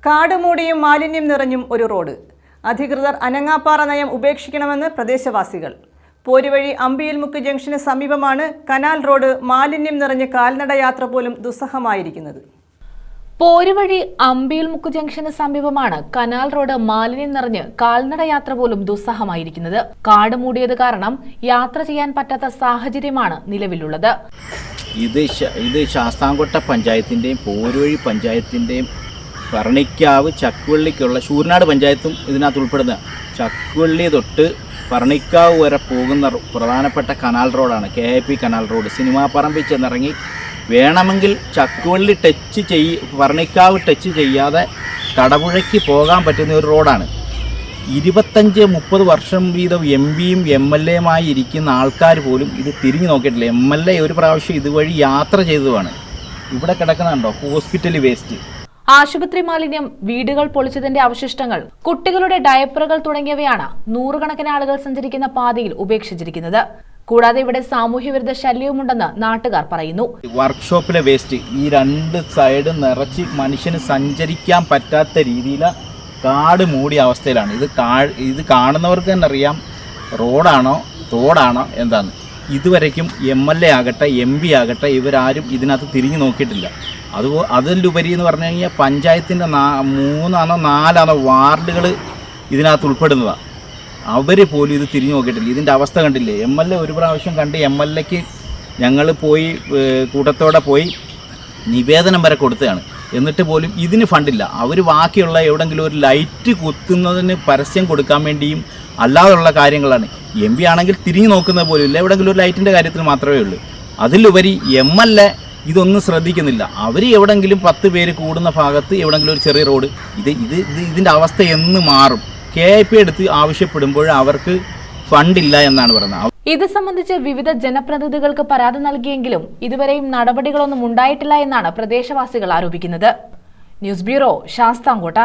കാടുമൂടിയും മാലിന്യം നിറഞ്ഞും ഒരു റോഡ്. അധികൃതർ അനങ്ങാപ്പാറ നയം ഉപേക്ഷിക്കണമെന്ന് പ്രദേശവാസികൾ. പോരുവഴി അമ്പിയൽമുക്ക് ജംഗ്ഷന് സമീപമാണ് കനാൽ റോഡ് മാലിന്യം നിറഞ്ഞ് കാൽനട യാത്ര പോലും ദുസ്സഹമായിരിക്കുന്നത്. പോരുവഴി അമ്പിയൽമുക്ക് ജംഗ്ഷന് സമീപമാണ് കനാൽ റോഡ് മാലിന്യം നിറഞ്ഞ് കാൽനട യാത്ര പോലും ദുസ്സഹമായിരിക്കുന്നത്. കാട് മൂടിയത് കാരണം യാത്ര ചെയ്യാൻ പറ്റാത്ത സാഹചര്യമാണ് നിലവിലുള്ളത്. ഇത് ശാസ്താംകോട്ട പഞ്ചായത്തിന്റെയും പോരുവഴി പഞ്ചായത്തിന്റെയും പറണിക്കാവ് ചക്കുവള്ളിക്കുള്ള ശൂരനാട് പഞ്ചായത്തും ഇതിനകത്ത് ഉൾപ്പെടുന്ന ചക്കുവള്ളി തൊട്ട് പറണിക്കാവ് വരെ പോകുന്ന പ്രധാനപ്പെട്ട കനാൽ റോഡാണ് KIP കനാൽ റോഡ്. സിനിമാ പറമ്പിൽ ചെന്നിറങ്ങി വേണമെങ്കിൽ ചക്കുവള്ളി പറണിക്കാവ് ടച്ച് ചെയ്യാതെ കടപുഴയ്ക്ക് പോകാൻ പറ്റുന്ന ഒരു റോഡാണ്. 25-30 വർഷം വീതം MPയും MLAയുമായി ഇരിക്കുന്ന ആൾക്കാർ പോലും ഇത് തിരിഞ്ഞു നോക്കിയിട്ടില്ല. MLA ഒരു പ്രാവശ്യം ഇതുവഴി യാത്ര ചെയ്തതുമാണ്. ഇവിടെ കിടക്കുന്നുണ്ടോ ഹോസ്പിറ്റൽ വേസ്റ്റ്, ആശുപത്രി മാലിന്യം, വീടുകൾ പൊളിച്ചതിന്റെ അവശിഷ്ടങ്ങൾ, കുട്ടികളുടെ ഡയപ്പറുകൾ തുടങ്ങിയവയാണ് നൂറുകണക്കിന് ആളുകൾ സഞ്ചരിക്കുന്ന പാതയിൽ ഉപേക്ഷിച്ചിരിക്കുന്നത്. കൂടാതെ ഇവിടെ സാമൂഹ്യവിരുദ്ധ ശല്യവുമുണ്ടെന്ന് നാട്ടുകാർ പറയുന്നു. വർക്ക്ഷോപ്പിലെ വേസ്റ്റ് ഈ രണ്ട് സൈഡും നിറച്ച് മനുഷ്യന് സഞ്ചരിക്കാൻ പറ്റാത്ത രീതിയിൽ കാട് മൂടിയ അവസ്ഥയിലാണ്. ഇത് കാണുന്നവർക്ക് തന്നെ അറിയാം റോഡാണോ തോടാണോ എന്താന്ന്. ഇതുവരയ്ക്കും MLA ആകട്ടെ MP ആകട്ടെ ഇവരാരും ഇതിനകത്ത് തിരിഞ്ഞു നോക്കിയിട്ടില്ല. അതിലുപരി എന്ന് പറഞ്ഞു കഴിഞ്ഞാൽ പഞ്ചായത്തിൻ്റെ 3-4 വാർഡുകൾ ഇതിനകത്ത് ഉൾപ്പെടുന്നതാണ്. അവർ പോലും ഇത് തിരിഞ്ഞു നോക്കിയിട്ടില്ല. ഇതിൻ്റെ അവസ്ഥ കണ്ടില്ലേ? MLA ഒരു പ്രാവശ്യം കണ്ട് MLAക്ക് ഞങ്ങൾ പോയി കൂട്ടത്തോടെ പോയി നിവേദനം വരെ കൊടുത്തതാണ്. എന്നിട്ട് പോലും ഇതിന് ഫണ്ടില്ല. അവർ ബാക്കിയുള്ള എവിടെയെങ്കിലും ഒരു ലൈറ്റ് കുത്തുന്നതിന് പരസ്യം കൊടുക്കാൻ വേണ്ടിയും അല്ലാതുള്ള കാര്യങ്ങളാണ്. MP ആണെങ്കിൽ തിരിഞ്ഞു നോക്കുന്നത് പോലും ഇല്ല. എവിടെയെങ്കിലും ഒരു ലൈറ്റിൻ്റെ കാര്യത്തിൽ മാത്രമേ ഉള്ളൂ. അതിലുപരി MLA ഇതൊന്നും ശ്രദ്ധിക്കുന്നില്ല. അവർ എവിടെയെങ്കിലും 10 പേര് കൂടുന്ന ഭാഗത്ത് എവിടെയെങ്കിലും ഒരു ചെറിയ റോഡ്. ഇതിൻ്റെ അവസ്ഥ എന്ന് മാറും. KIP എടുത്ത് ആവശ്യപ്പെടുമ്പോൾ അവർക്ക് ഫണ്ടില്ല എന്നാണ് പറയുന്നത്. ഇത് സംബന്ധിച്ച് വിവിധ ജനപ്രതിനിധികൾക്ക് പരാതി നൽകിയെങ്കിലും ഇതുവരെയും നടപടികളൊന്നും ഉണ്ടായിട്ടില്ല എന്നാണ് പ്രദേശവാസികൾ ആരോപിക്കുന്നത്. News bureau, Sasthamkotta.